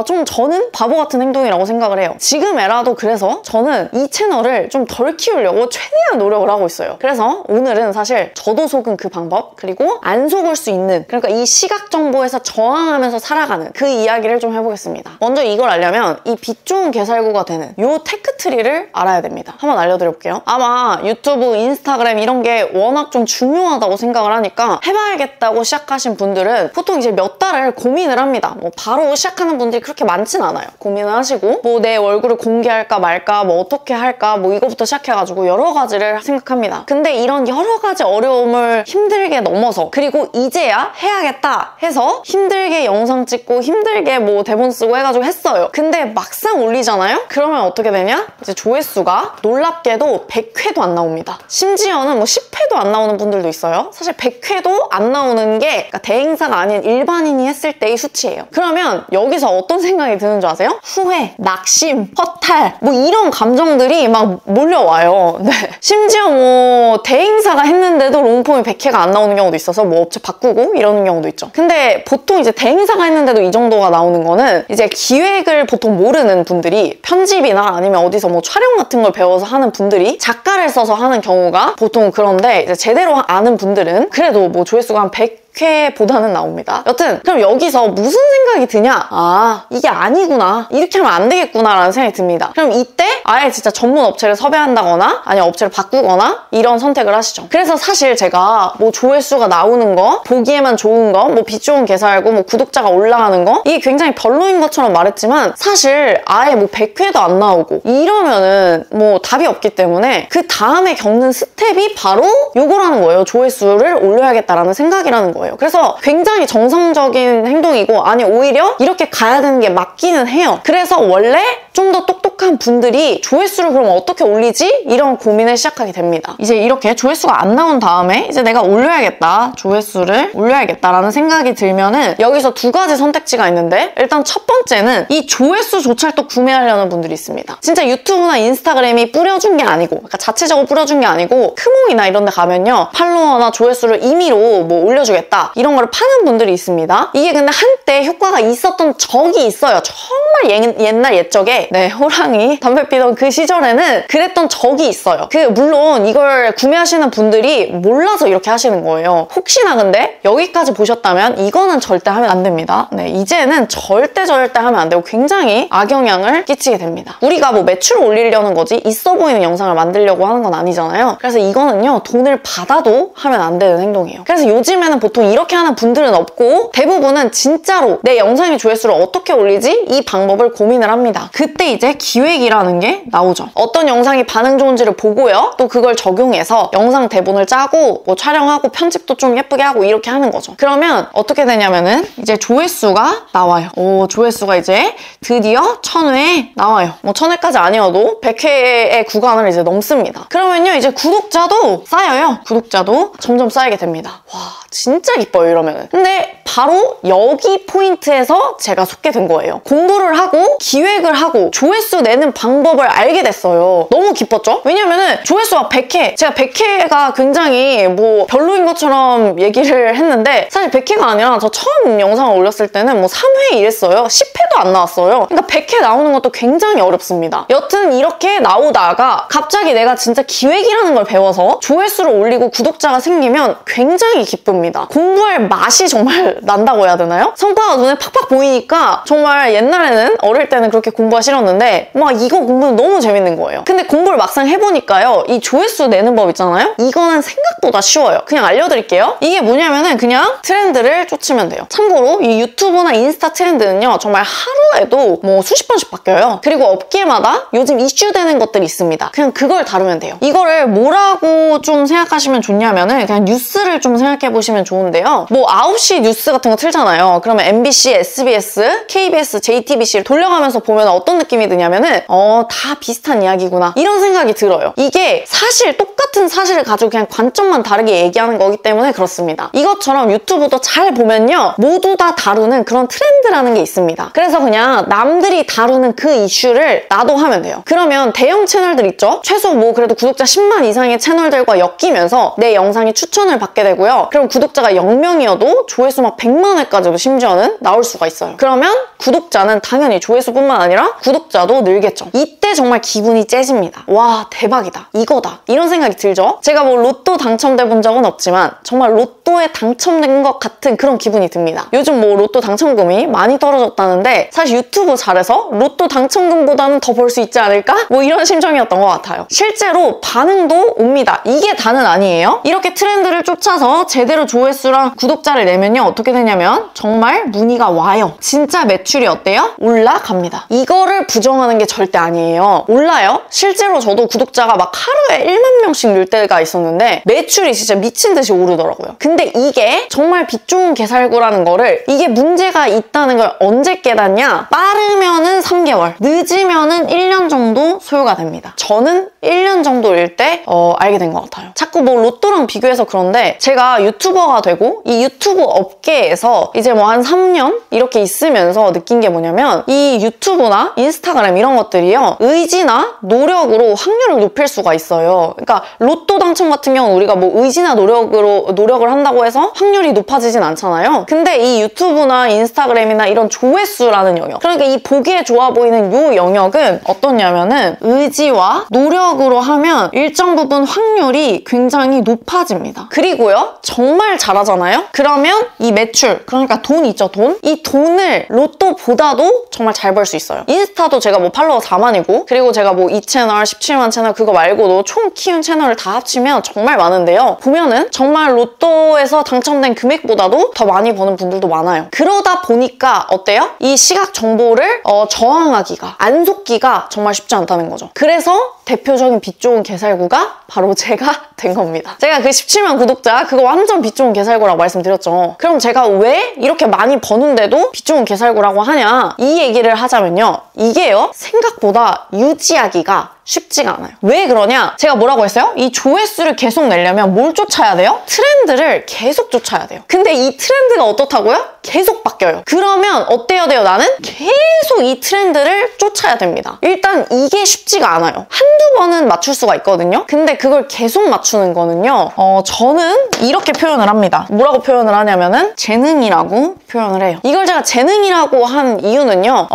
좀 저는 바보 같은 행동이라고 생각을 해요. 지금 에라도 그래서 저는 이 채널을 좀 덜 키우려고 최대한 노력을 하고 있어요. 그래서 오늘은 사실 저도 속은 그 방법, 그리고 안 속을 수 있는, 그러니까 이 시각 정보에서 저항하면서 살아가는 그 이야기를 좀 해보겠습니다. 먼저 이걸 알려면 이 빛 좋은 개살구가 되는 요 테크트리를 알아야 됩니다. 한번 알려드려볼게요. 아마 유튜브, 인스타그램 이런 게 워낙 좀 중요하다고 생각을 하니까 해봐야겠다고 시작하신 분들은 보통 이제 몇 달을 고민을 합니다. 뭐 바로 시작하는 분들이 그렇게 많진 않아요. 고민을 하시고 뭐 내 얼굴을 공개할까 말까, 뭐 어떻게 할까, 뭐 이거부터 시작해가지고 여러 가지를 생각합니다. 근데 이런 여러 가지 어려움을 힘들게 넘어서, 그리고 이제야 해야겠다 해서 힘들게 영상 찍고 힘들게 뭐 대본 쓰고 해가지고 했어요. 근데 막상 올리잖아요? 그러면 어떻게 되냐? 이제 조회수가 놀랍게도 100회도 안 나옵니다. 심지어는 뭐 10회도 안 나오는 분들도 있어요. 사실 100회도 안 나오는 게 그러니까 대행사가 아닌 일반인이 했을 때의 수치예요. 그러면 여기서 어떤 생각이 드는 줄 아세요? 후회, 낙심, 허탈, 뭐 이런 감정들이 막 몰려와요. 네. 심지어 뭐 대행사가 했는데도 롱폼이 100회가 안 나오는 경우도 있어서 뭐 업체 바꾸고 이러는 경우도 있죠. 근데 보통 이제 대행사가 했는데도 이 정도가 나오는 거는 이제 기획을 보통 모르는 분들이, 편집이나 아니면 어디서 뭐 촬영 같은 걸 배워서 하는 분들이 작가를 써서 하는 경우가 보통 그런데, 이제 제대로 아는 분들은 그래도 뭐 조회수가 한 100회보다는 나옵니다. 여튼 그럼 여기서 무슨 생각이 드냐? 아, 이게 아니구나, 이렇게 하면 안 되겠구나 라는 생각이 듭니다. 그럼 이때 아예 진짜 전문 업체를 섭외한다거나 아니면 업체를 바꾸거나 이런 선택을 하시죠. 그래서 사실 제가 뭐 조회수가 나오는 거, 보기에만 좋은 거, 뭐 빛 좋은 개살구, 뭐 구독자가 올라가는 거, 이게 굉장히 별로인 것처럼 말했지만 사실 아예 뭐 100회도 안 나오고 이러면은 뭐 답이 없기 때문에 그 다음에 겪는 스텝이 바로 요거라는 거예요. 조회수를 올려야겠다라는 생각이라는 거예요. 그래서 굉장히 정상적인 행동이고, 아니 오히려 이렇게 가야 되는 게 맞기는 해요. 그래서 원래 좀 더 똑똑한 분들이 조회수를 그럼 어떻게 올리지? 이런 고민을 시작하게 됩니다. 이제 이렇게 조회수가 안 나온 다음에 이제 내가 올려야겠다, 조회수를 올려야겠다라는 생각이 들면은 여기서 두 가지 선택지가 있는데, 일단 첫 번째는 이 조회수조차를 또 구매하려는 분들이 있습니다. 진짜 유튜브나 인스타그램이 뿌려준 게 아니고, 그러니까 자체적으로 뿌려준 게 아니고 크몽이나 이런 데 가면요, 팔로워나 조회수를 임의로 뭐 올려주겠다 이런 거를 파는 분들이 있습니다. 이게 근데 한때 효과가 있었던 적이 있어요. 정말 옛날 옛적에, 네, 호랑이 담배 피던 그 시절에는 그랬던 적이 있어요. 물론 이걸 구매하시는 분들이 몰라서 이렇게 하시는 거예요. 혹시나 근데 여기까지 보셨다면 이거는 절대 하면 안 됩니다. 네, 이제는 절대 하면 안 되고 굉장히 악영향을 끼치게 됩니다. 우리가 뭐 매출을 올리려는 거지 있어 보이는 영상을 만들려고 하는 건 아니잖아요. 그래서 이거는요, 돈을 받아도 하면 안 되는 행동이에요. 그래서 요즘에는 보통 이렇게 하는 분들은 없고 대부분은 진짜로 내 영상의 조회수를 어떻게 올리지? 이 방법을 고민을 합니다. 그때 이제 기획이라는 게 나오죠. 어떤 영상이 반응 좋은지를 보고요, 또 그걸 적용해서 영상 대본을 짜고 뭐 촬영하고 편집도 좀 예쁘게 하고 이렇게 하는 거죠. 그러면 어떻게 되냐면은 이제 조회수가 나와요. 오, 조회수가 이제 드디어 1000회 나와요. 뭐 1000회까지 아니어도 100회의 구간을 이제 넘습니다. 그러면요, 이제 구독자도 쌓여요. 구독자도 점점 쌓이게 됩니다. 와, 진짜 기뻐요, 이러면은. 근데 바로 여기 포인트에서 제가 속게 된 거예요. 공부를 하고 기획을 하고 조회수 내는 방법을 알게 됐어요. 너무 기뻤죠? 왜냐면은 조회수가 100회, 제가 100회가 굉장히 뭐 별로인 것처럼 얘기를 했는데 사실 100회가 아니라 저 처음 영상을 올렸을 때는 뭐 3회 이랬어요. 10회도 안 나왔어요. 그러니까 100회 나오는 것도 굉장히 어렵습니다. 여튼 이렇게 나오다가 갑자기 내가 진짜 기획이라는 걸 배워서 조회수를 올리고 구독자가 생기면 굉장히 기쁩니다. 공부할 맛이 정말 난다고 해야 되나요? 성과가 눈에 팍팍 보이니까 정말 옛날에는 저는 어릴 때는 그렇게 공부가 싫었는데 막 이거 공부는 너무 재밌는 거예요. 근데 공부를 막상 해보니까요, 이 조회수 내는 법 있잖아요? 이거는 생각보다 쉬워요. 그냥 알려드릴게요. 이게 뭐냐면은 그냥 트렌드를 쫓으면 돼요. 참고로 이 유튜브나 인스타 트렌드는요, 정말 하루에도 뭐 수십 번씩 바뀌어요. 그리고 업계마다 요즘 이슈되는 것들이 있습니다. 그냥 그걸 다루면 돼요. 이거를 뭐라고 좀 생각하시면 좋냐면은 그냥 뉴스를 좀 생각해보시면 좋은데요. 뭐 9시 뉴스 같은 거 틀잖아요. 그러면 MBC, SBS, KBS, JTBC를 돌려가면서 보면 어떤 느낌이 드냐면은 다 비슷한 이야기구나, 이런 생각이 들어요. 이게 사실 똑같은 사실을 가지고 그냥 관점만 다르게 얘기하는 거기 때문에 그렇습니다. 이것처럼 유튜브도 잘 보면요, 모두 다 다루는 그런 트렌드라는 게 있습니다. 그래서 그냥 남들이 다루는 그 이슈를 나도 하면 돼요. 그러면 대형 채널들 있죠? 최소 뭐 그래도 구독자 10만 이상의 채널들과 엮이면서 내 영상이 추천을 받게 되고요. 그럼 구독자가 0명이어도 조회수 막 100만 회까지도 심지어는 나올 수가 있어요. 그러면 구독자는 당연히 조회수뿐만 아니라 구독자도 늘겠죠. 이때 정말 기분이 째집니다. 와, 대박이다, 이거다, 이런 생각이 들죠? 제가 뭐 로또 당첨돼 본 적은 없지만 정말 로또에 당첨된 것 같은 그런 기분이 듭니다. 요즘 뭐 로또 당첨금이 많이 떨어졌다는데 사실 유튜브 잘해서 로또 당첨금보다는 더 벌 수 있지 않을까? 뭐 이런 심정이었던 것 같아요. 실제로 반응도 옵니다. 이게 다는 아니에요. 이렇게 트렌드를 쫓아서 제대로 조회수랑 구독자를 내면요, 어떻게 되냐면 정말 문의가 와요. 진짜 매출이 어때요? 올라갑니다. 이거를 부정하는 게 절대 아니에요. 올라요. 실제로 저도 구독자가 막 하루에 1만 명씩 늘 때가 있었는데 매출이 진짜 미친 듯이 오르더라고요. 근데 이게 정말 빛 좋은 개살구라는 거를, 이게 문제가 있다는 걸 언제 깨닫냐? 빠르면은 3개월, 늦으면은 1년 정도 소요가 됩니다. 저는 1년 정도일 때 알게 된 것 같아요. 자꾸 뭐 로또랑 비교해서 그런데 제가 유튜버가 되고 이 유튜브 업계에서 이제 뭐 한 3년 이렇게 있으면서 느낀 게 뭐냐면, 이 유튜브나 인스타그램 이런 것들이요, 의지나 노력으로 확률을 높일 수가 있어요. 그러니까 로또 당첨 같은 경우는 우리가 뭐 의지나 노력을 한다고 해서 확률이 높아지진 않잖아요. 근데 이 유튜브나 인스타그램이나 이런 조회수라는 영역, 그러니까 이 보기에 좋아 보이는 요 영역은 어떠냐면은 의지와 노력으로 하면 일정 부분 확률이 굉장히 높아집니다. 그리고요, 정말 잘하잖아요? 그러면 이 매출, 그러니까 돈 있죠, 돈? 이 돈을 로또보다도 정말 잘 벌 수 있어요. 인스타도 제가 뭐 팔로워 4만이고, 그리고 제가 뭐 2채널, 17만 채널 그거 말고도 총 키운 채널을 다 합치면 정말 많은데요. 보면은 정말 로또에서 당첨된 금액보다도 더 많이 버는 분들도 많아요. 그러다 보니까 어때요? 이 시각 정보를 저항하기가, 안 속기가 정말 쉽지 않다는 거죠. 그래서 대표적인 빛 좋은 개살구가 바로 제가 된 겁니다. 제가 그 17만 구독자 그거 완전 빛 좋은 개살구라고 말씀드렸죠. 그럼 제가 왜 이렇게 많이 버는데도 빛 좋은 개살구라고 하냐, 이 얘기를 하자면요, 이게요, 생각보다 유지하기가 쉽지가 않아요. 왜 그러냐? 제가 뭐라고 했어요? 이 조회수를 계속 내려면 뭘 쫓아야 돼요? 트렌드를 계속 쫓아야 돼요. 근데 이 트렌드가 어떻다고요? 계속 바뀌어요. 그러면 어때야 돼요? 나는 계속 이 트렌드를 쫓아야 됩니다. 일단 이게 쉽지가 않아요. 한두 번은 맞출 수가 있거든요. 근데 그걸 계속 맞추는 거는요, 저는 이렇게 표현을 합니다. 뭐라고 표현을 하냐면은 재능이라고 표현을 해요. 이걸 제가 재능이라고 한 이유는요,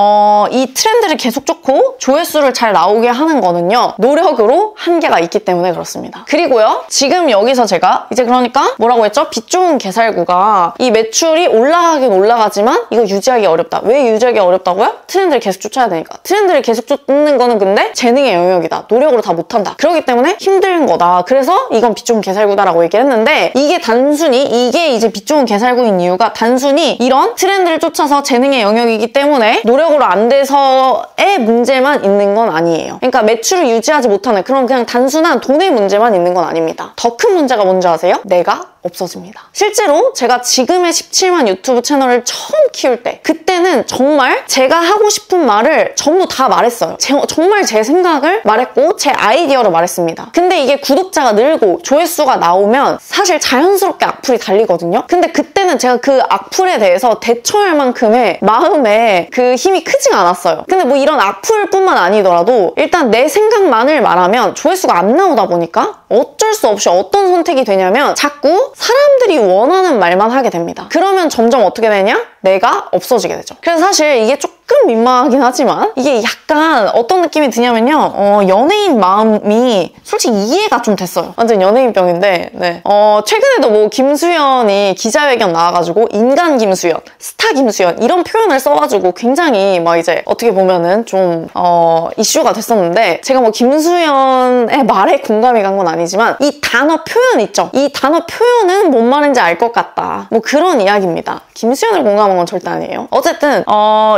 이 트렌드를 계속 쫓고 조회수를 잘 나오게 하는 거는 노력으로 한계가 있기 때문에 그렇습니다. 그리고요, 지금 여기서 제가 이제 그러니까 뭐라고 했죠? 빛 좋은 개살구가 이 매출이 올라가긴 올라가지만 이거 유지하기 어렵다. 왜 유지하기 어렵다고요? 트렌드를 계속 쫓아야 되니까. 트렌드를 계속 쫓는 거는 근데 재능의 영역이다. 노력으로 다 못한다. 그렇기 때문에 힘든 거다. 그래서 이건 빛 좋은 개살구다라고 얘기했는데, 이게 단순히 이게 이제 빛 좋은 개살구인 이유가 단순히 이런 트렌드를 쫓아서 재능의 영역이기 때문에 노력으로 안 돼서의 문제만 있는 건 아니에요. 그러니까 매출을 유지하지 못하는 그런 그냥 단순한 돈의 문제만 있는 건 아닙니다. 더 큰 문제가 뭔지 아세요? 내가 없어집니다. 실제로 제가 지금의 17만 유튜브 채널을 처음 키울 때, 그때는 정말 제가 하고 싶은 말을 전부 다 말했어요. 정말 제 생각을 말했고 제 아이디어를 말했습니다. 근데 이게 구독자가 늘고 조회수가 나오면 사실 자연스럽게 악플이 달리거든요. 근데 그때는 제가 그 악플에 대해서 대처할 만큼의 마음에 그 힘이 크지가 않았어요. 근데 뭐 이런 악플뿐만 아니더라도 일단 내 생각만을 말하면 조회수가 안 나오다 보니까 어쩔 수 없이 어떤 선택이 되냐면 자꾸 사람들이 원하는 말만 하게 됩니다. 그러면 점점 어떻게 되냐? 내가 없어지게 되죠. 그래서 사실 이게 조금 조금 민망하긴 하지만 이게 약간 어떤 느낌이 드냐면요. 연예인 마음이 솔직히 이해가 좀 됐어요. 완전 연예인병인데 네. 최근에도 뭐 김수현이 기자회견 나와가지고 인간 김수현, 스타 김수현 이런 표현을 써가지고 굉장히 막 이제 어떻게 보면은 좀 이슈가 됐었는데 제가 뭐 김수현의 말에 공감이 간 건 아니지만 이 단어 표현 있죠? 이 단어 표현은 뭔 말인지 알 것 같다. 뭐 그런 이야기입니다. 김수현을 공감한 건 절대 아니에요. 어쨌든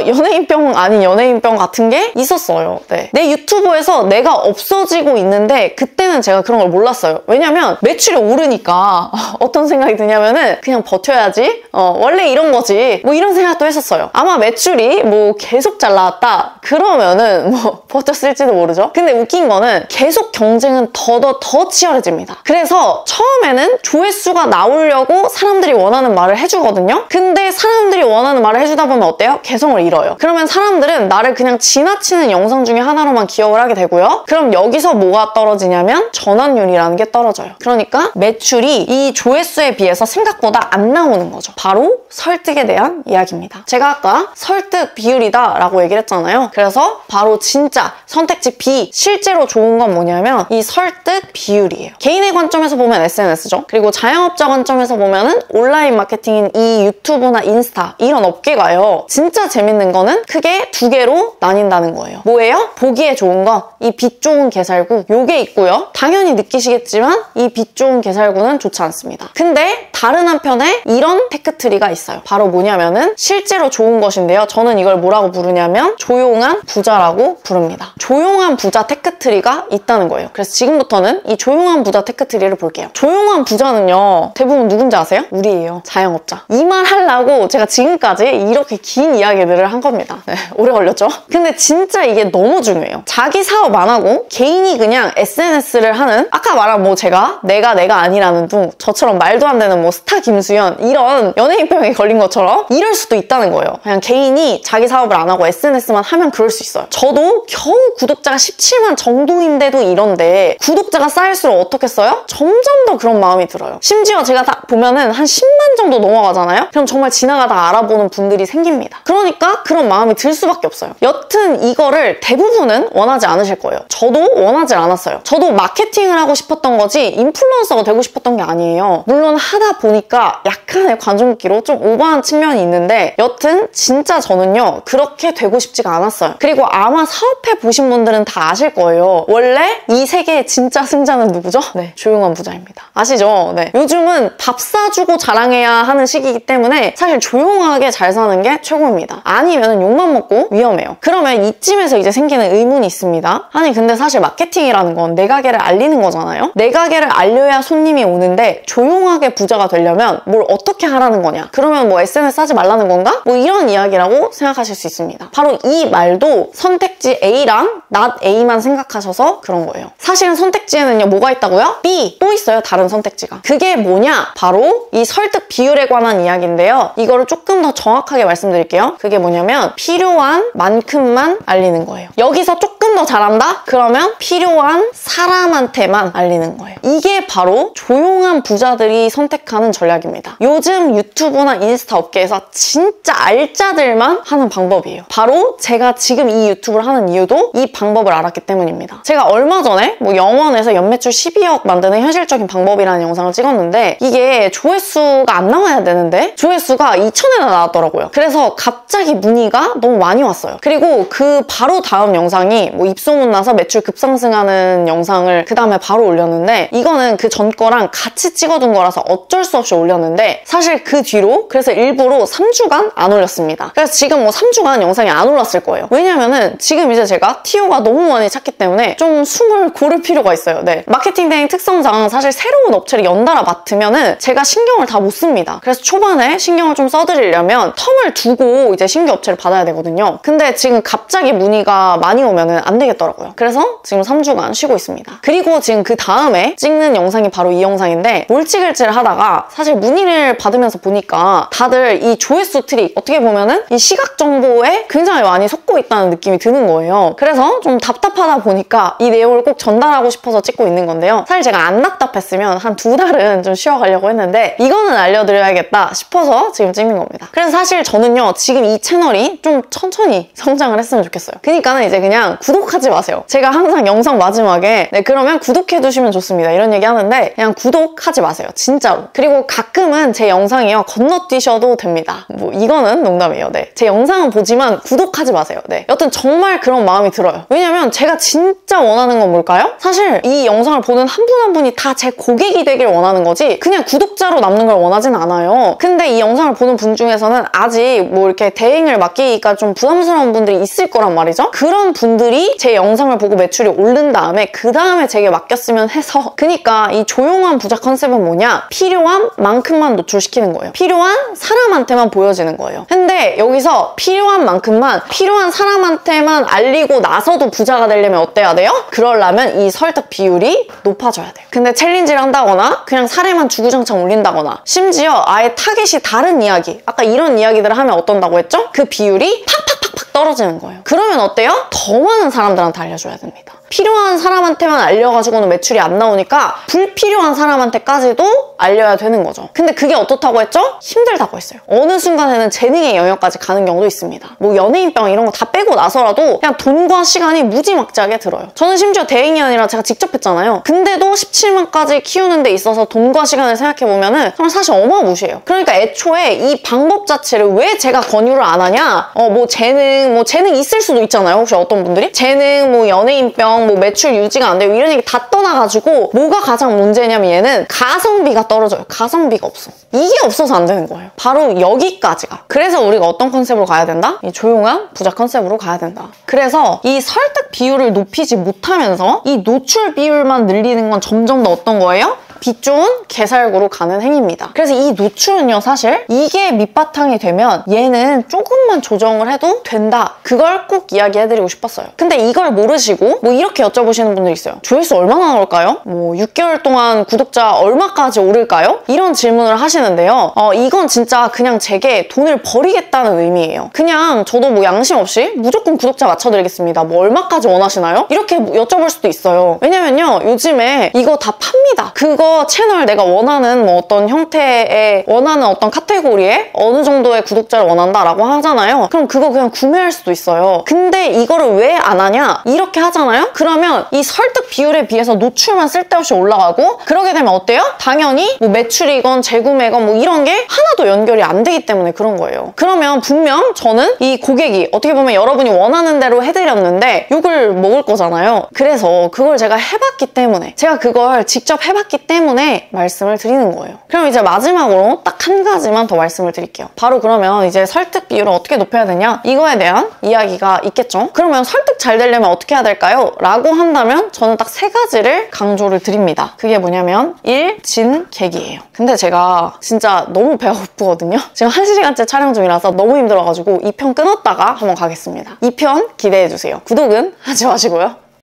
연예인병 아닌 연예인병 같은 게 있었어요. 네. 내 유튜브에서 내가 없어지고 있는데 그때는 제가 그런 걸 몰랐어요. 왜냐면 매출이 오르니까 어떤 생각이 드냐면은 그냥 버텨야지. 원래 이런 거지. 뭐 이런 생각도 했었어요. 아마 매출이 뭐 계속 잘 나왔다. 그러면은 뭐 버텼을지도 모르죠. 근데 웃긴 거는 계속 경쟁은 더 치열해집니다. 그래서 처음에는 조회수가 나오려고 사람들이 원하는 말을 해주거든요. 근데 사람들이 원하는 말을 해주다 보면 어때요? 개성을 잃어요. 그러면 사람들은 나를 그냥 지나치는 영상 중에 하나로만 기억을 하게 되고요. 그럼 여기서 뭐가 떨어지냐면 전환율이라는 게 떨어져요. 그러니까 매출이 이 조회수에 비해서 생각보다 안 나오는 거죠. 바로 설득에 대한 이야기입니다. 제가 아까 설득 비율이다 라고 얘기를 했잖아요. 그래서 바로 진짜 선택지 B, 실제로 좋은 건 뭐냐면 이 설득 비율이에요. 개인의 관점에서 보면 SNS죠. 그리고 자영업자 관점에서 보면은 온라인 마케팅인 이 유튜브나 인스타 이런 업계가요. 진짜 재밌는 거는 크게 두 개로 나뉜다는 거예요. 뭐예요? 보기에 좋은 거, 이 빛 좋은 개살구 요게 있고요. 당연히 느끼시겠지만 이 빛 좋은 개살구는 좋지 않습니다. 근데 다른 한편에 이런 테크트리가 있어요. 바로 뭐냐면은 실제로 좋은 것인데요. 저는 이걸 뭐라고 부르냐면 조용한 부자라고 부릅니다. 조용한 부자 테크트리가 있다는 거예요. 그래서 지금부터는 이 조용한 부자 테크트리를 볼게요. 조용한 부자는요. 대부분 누군지 아세요? 우리예요. 자영업자. 이 말 하려고 제가 지금까지 이렇게 긴 이야기들을 한 겁니다. 네, 오래 걸렸죠? 근데 진짜 이게 너무 중요해요. 자기 사업 안 하고 개인이 그냥 SNS를 하는 아까 말한 뭐 제가 내가 아니라는 둥 저처럼 말도 안 되는 뭐 스타 김수현 이런 연예인병에 걸린 것처럼 이럴 수도 있다는 거예요. 그냥 개인이 자기 사업을 안 하고 SNS만 하면 그럴 수 있어요. 저도 겨우 구독자가 17만 정도인데도 이런데 구독자가 쌓일수록 어떻게 써요? 점점 더 그런 마음이 들어요. 심지어 제가 딱 보면은 한 10만 정도 넘어가잖아요? 그럼 정말 지나가다 알아보는 분들이 생깁니다. 그러니까 그런 마음이 들 수밖에 없어요. 여튼 이거를 대부분은 원하지 않으실 거예요. 저도 원하지 않았어요. 저도 마케팅을 하고 싶었던 거지 인플루언서가 되고 싶었던 게 아니에요. 물론 하다 보니까 약간의 관종기로 좀 오버한 측면이 있는데 여튼 진짜 저는요 그렇게 되고 싶지가 않았어요. 그리고 아마 사업해 보신 분들은 다 아실 거예요. 원래 이 세계의 진짜 승자는 누구죠? 네, 조용한 부자입니다. 아시죠? 네. 요즘은 밥 사주고 자랑해야 하는 시기이기 때문에 사실 조용하게 잘 사는 게 최고입니다. 아니면 욕만 먹고 위험해요. 그러면 이쯤에서 이제 생기는 의문이 있습니다. 아니 근데 사실 마케팅이라는 건 내 가게를 알리는 거잖아요? 내 가게를 알려야 손님이 오는데 조용하게 부자가 되려면 뭘 어떻게 하라는 거냐? 그러면 뭐 SNS 하지 말라는 건가? 뭐 이런 이야기라고 생각하실 수 있습니다. 바로 이 말도 선택지 A랑 not A만 생각하셔서 그런 거예요. 사실은 선택지에는요 뭐가 있다고요? B! 또 있어요 다른 선택지가. 그게 뭐냐? 바로 이 설득 비율에 관한 이야기인데요. 이거를 조금 더 정확하게 말씀드릴게요. 그게 뭐냐면 필요한 만큼만 알리는 거예요. 여기서 조금 더 잘한다? 그러면 필요한 사람한테만 알리는 거예요. 이게 바로 조용한 부자들이 선택하는 전략입니다. 요즘 유튜브나 인스타 업계에서 진짜 알짜들만 하는 방법이에요. 바로 제가 지금 이 유튜브를 하는 이유도 이 방법을 알았기 때문입니다. 제가 얼마 전에 뭐 영원에서 연매출 12억 만드는 현실적인 방법이라는 영상을 찍었는데 이게 조회수가 안 나와야 되는데 조회수가 2,000회나 나왔더라고요. 그래서 갑자기 문의가 너무 많이 왔어요. 그리고 그 바로 다음 영상이 뭐 입소문 나서 매출 급상승하는 영상을 그 다음에 바로 올렸는데 이거는 그 전 거랑 같이 찍어둔 거라서 어쩔 수 없이 올렸는데 사실 그 뒤로 그래서 일부러 3주간 안 올렸습니다. 그래서 지금 뭐 3주간 영상이 안 올랐을 거예요. 왜냐면은 지금 이제 제가 TO가 너무 많이 찼기 때문에 좀 숨을 고를 필요가 있어요. 네. 마케팅 대행 특성상 사실 새로운 업체를 연달아 맡으면은 제가 신경을 다 못 씁니다. 그래서 초반에 신경을 좀 써드리려면 텀을 두고 이제 신규 업체를 받아야 되거든요. 근데 지금 갑자기 문의가 많이 오면은 안 되겠더라고요. 그래서 지금 3주간 쉬고 있습니다. 그리고 지금 그 다음에 찍는 영상이 바로 이 영상인데 뭘 찍을지를 하다가 사실 문의를 받으면서 보니까 다들 이 조회수 트릭 어떻게 보면은 이 시각 정보에 굉장히 많이 속고 있다는 느낌이 드는 거예요. 그래서 좀 답답하다 보니까 이 내용을 꼭 전달하고 싶어서 찍고 있는 건데요. 사실 제가 안 답답했으면 한 2달은 좀 쉬어가려고 했는데 이거는 알려드려야겠다 싶어서 지금 찍는 겁니다. 그래서 사실 저는요 지금 이 채널이 좀 천천히 성장을 했으면 좋겠어요. 그러니까는 이제 그냥 구독하지 마세요. 제가 항상 영상 마지막에 네 그러면 구독해두시면 좋습니다 이런 얘기 하는데 그냥 구독하지 마세요. 진짜로. 그리고 가끔은 제 영상이요 건너뛰셔도 됩니다. 뭐 이거는 농담이에요. 네. 제 영상은 보지만 구독하지 마세요. 네. 여튼 정말 그런 마음이 들어요. 왜냐면 제가 진짜 원하는 건 뭘까요? 사실 이 영상을 보는 한 분 한 분이 다 제 고객이 되길 원하는 거지 그냥 구독자로 남는 걸 원하진 않아요. 근데 이 영상을 보는 분 중에서는 아직 뭐 이렇게 대행을 맡기기가 좀 부담스러운 분들이 있을 거란 말이죠. 그런 분들이 제 영상을 보고 매출이 오른 다음에 그 다음에 제게 맡겼으면 해서 그러니까 이 조용한 부자 컨셉은 뭐냐? 필요한 만큼만 노출시키는 거예요. 필요한 사람한테만 보여지는 거예요. 근데 여기서 필요한 만큼만 필요한 사람한테만 알리고 나서도 부자가 되려면 어때야 돼요? 그러려면 이 설득 비율이 높아져야 돼요. 근데 챌린지를 한다거나 그냥 사례만 주구장창 올린다거나 심지어 아예 타겟이 다른 이야기 아까 이런 이야기들을 하면 어떤다고 했죠? 그 비율이 팍팍팍팍 떨어지는 거예요. 그러면 어때요? 더 많은 사람들한테 알려줘야 됩니다. 필요한 사람한테만 알려가지고는 매출이 안 나오니까 불필요한 사람한테까지도 알려야 되는 거죠. 근데 그게 어떻다고 했죠? 힘들다고 했어요. 어느 순간에는 재능의 영역까지 가는 경우도 있습니다. 뭐 연예인병 이런 거 다 빼고 나서라도 그냥 돈과 시간이 무지막지하게 들어요. 저는 심지어 대행이 아니라 제가 직접 했잖아요. 근데도 17만까지 키우는 데 있어서 돈과 시간을 생각해보면은 정말 사실 어마무시해요. 그러니까 애초에 이 방법 자체를 왜 제가 권유를 안 하냐? 뭐 재능 있을 수도 있잖아요. 혹시 어떤 분들이? 재능, 뭐 연예인병 뭐 매출 유지가 안 되고 이런 얘기 다 떠나가지고 뭐가 가장 문제냐면 얘는 가성비가 떨어져요. 가성비가 없어. 이게 없어서 안 되는 거예요. 바로 여기까지가. 그래서 우리가 어떤 컨셉으로 가야 된다? 이 조용한 부자 컨셉으로 가야 된다. 그래서 이 설득 비율을 높이지 못하면서 이 노출 비율만 늘리는 건 점점 더 어떤 거예요? 빛 좋은 개살구로 가는 행위입니다. 그래서 이 노출은요 사실 이게 밑바탕이 되면 얘는 조금만 조정을 해도 된다. 그걸 꼭 이야기해드리고 싶었어요. 근데 이걸 모르시고 뭐 이렇게 여쭤보시는 분들이 있어요. 조회수 얼마나 나올까요? 뭐 6개월 동안 구독자 얼마까지 오를까요? 이런 질문을 하시는데요. 이건 진짜 그냥 제게 돈을 버리겠다는 의미예요. 그냥 저도 뭐 양심 없이 무조건 구독자 맞춰드리겠습니다. 뭐 얼마까지 원하시나요? 이렇게 여쭤볼 수도 있어요. 왜냐면요 요즘에 이거 다 팝니다. 그거 채널 내가 원하는 뭐 어떤 형태의 원하는 어떤 카테고리에 어느 정도의 구독자를 원한다라고 하잖아요. 그럼 그거 그냥 구매할 수도 있어요. 근데 이거를 왜 안 하냐? 이렇게 하잖아요? 그러면 이 설득 비율에 비해서 노출만 쓸데없이 올라가고 그러게 되면 어때요? 당연히 뭐 매출이건 재구매건 뭐 이런 게 하나도 연결이 안 되기 때문에 그런 거예요. 그러면 분명 저는 이 고객이 어떻게 보면 여러분이 원하는 대로 해드렸는데 욕을 먹을 거잖아요. 그래서 그걸 제가 해봤기 때문에 제가 그걸 직접 해봤기 때문에 말씀을 드리는 거예요. 그럼 이제 마지막으로 딱 한 가지만 더 말씀을 드릴게요. 바로 그러면 이제 설득 비율을 어떻게 높여야 되냐? 이거에 대한 이야기가 있겠죠? 그러면 설득 잘 되려면 어떻게 해야 될까요? 라고 한다면 저는 딱 3가지를 강조를 드립니다. 그게 뭐냐면 1. 진객이에요. 근데 제가 진짜 너무 배가 고프거든요? 지금 1시간째 촬영 중이라서 너무 힘들어가지고 2편 끊었다가 한번 가겠습니다. 2편 기대해주세요. 구독은 하지 마시고요.